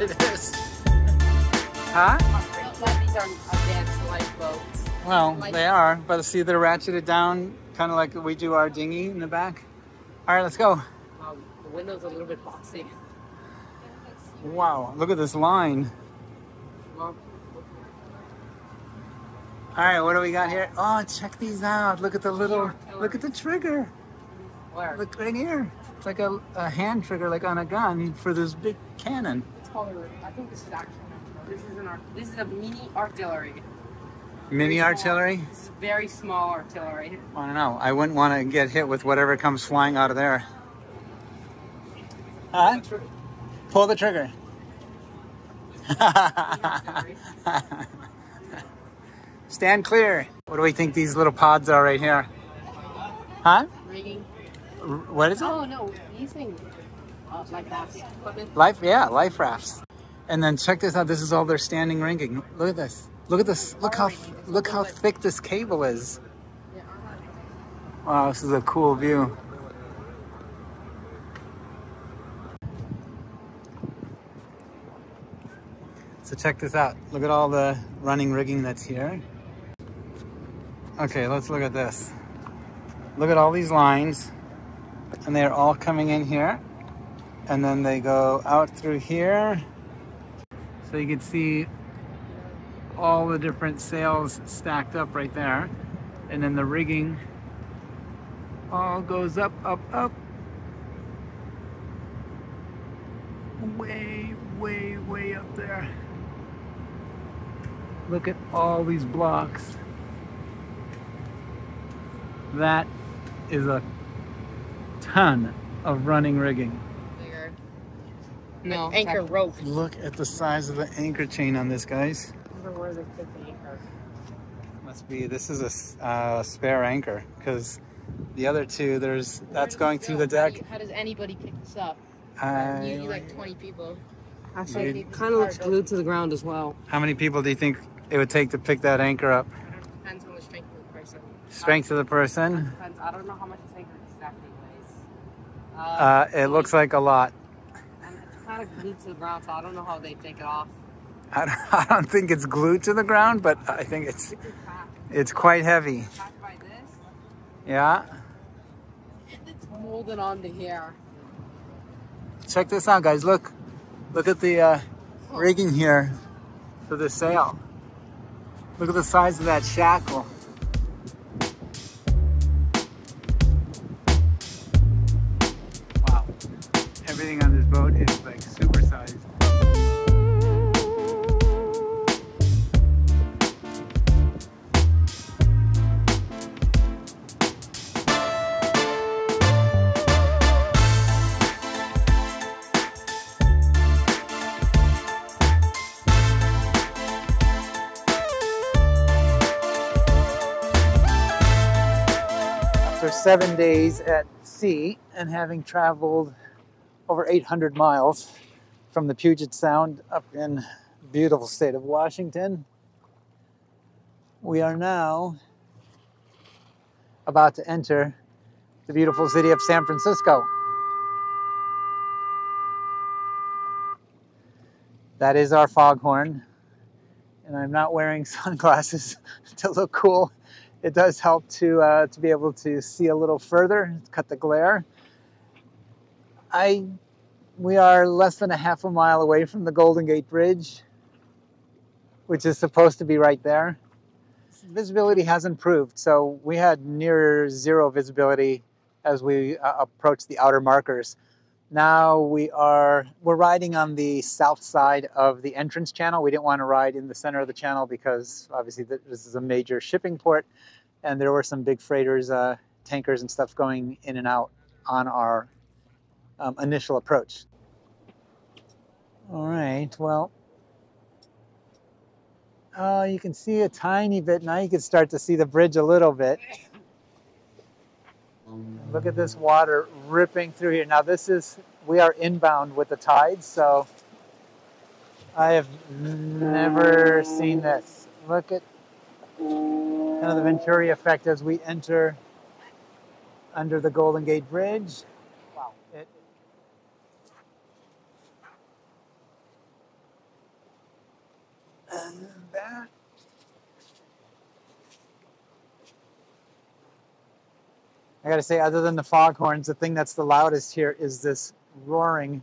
it is. Huh? These are advanced lifeboats. Well, they are, but see, they're ratcheted down, kind of like we do our dinghy in the back. All right, let's go. The window's a little bit boxy. Wow, look at this line. Well, all right, what do we got here? Oh, check these out. Look at the little, look at the trigger. where? Look right here. It's like a hand trigger, like on a gun for this big cannon. It's called I think this is actually, this is a mini artillery. Mini artillery? It's very small artillery. I don't know. I wouldn't want to get hit with whatever comes flying out of there. Huh? Pull the trigger. Stand clear. What do we think these little pods are right here? Huh? Rigging. What is it? Oh no, these things. Like that. Equipment. Life rafts. And then check this out. This is all their standing rigging. Look at this. Look at this. Look how thick this cable is. Wow, this is a cool view. So check this out. Look at all the running rigging that's here. Okay, let's look at this. Look at all these lines, and they're all coming in here, and then they go out through here. So you can see all the different sails stacked up right there, and then the rigging all goes up, up, up. Way, way, way up there. Look at all these blocks. That is a ton of running rigging. Bigger. No, anchor rope. Look at the size of the anchor chain on this, guys. I wonder where they put the anchor. Must be, this is a spare anchor, because the other two, that's going through the deck. How does anybody pick this up? You need like 20 people. Actually, it kind of looks glued to the ground as well. How many people do you think it would take to pick that anchor up? Depends on the strength of the person. Strength of the person? Depends. I don't know how much this anchor exactly weighs. It looks like a lot. And it's kind of glued to the ground, so I don't know how they take it off. I don't think it's glued to the ground, but I think it's quite heavy. Packed by this. Yeah. It's molded onto here. Check this out, guys. Look at the rigging here for the sail. Look at the size of that shackle. Wow. Everything on this boat is like super sized. After 7 days at sea and having traveled over 800 miles from the Puget Sound up in the beautiful state of Washington, we are now about to enter the beautiful city of San Francisco. That is our foghorn, and I'm not wearing sunglasses to look cool. It does help to be able to see a little further, cut the glare. We are less than a half a mile away from the Golden Gate Bridge, which is supposed to be right there. Visibility has improved, so we had near zero visibility as we approached the outer markers. Now we're riding on the south side of the entrance channel. We didn't want to ride in the center of the channel because obviously this is a major shipping port, and there were some big freighters, tankers and stuff going in and out on our initial approach. All right, well, you can see a tiny bit. Now you can start to see the bridge a little bit. Look at this water ripping through here. Now we are inbound with the tides, so I have never seen this. Look at kind of the Venturi effect as we enter under the Golden Gate Bridge. Wow. And that. I gotta say, other than the foghorns, the thing that's the loudest here is this roaring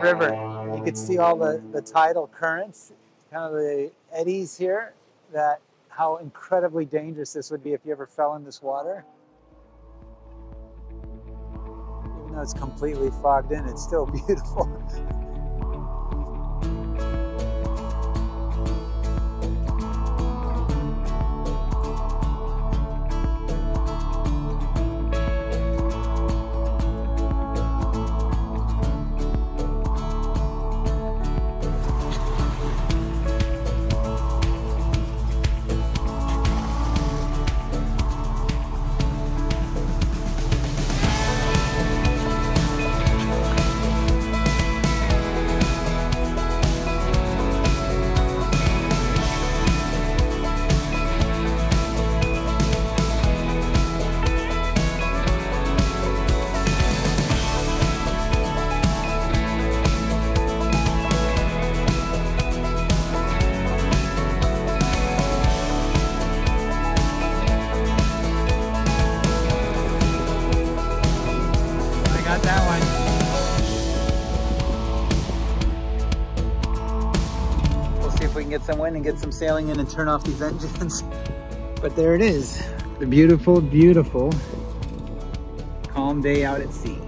river. You can see all the tidal currents, kind of the eddies here, that how incredibly dangerous this would be if you ever fell in this water. Even though it's completely fogged in, it's still beautiful. Get some wind and get some sailing in and turn off these engines. But there it is, the beautiful, beautiful calm day out at sea.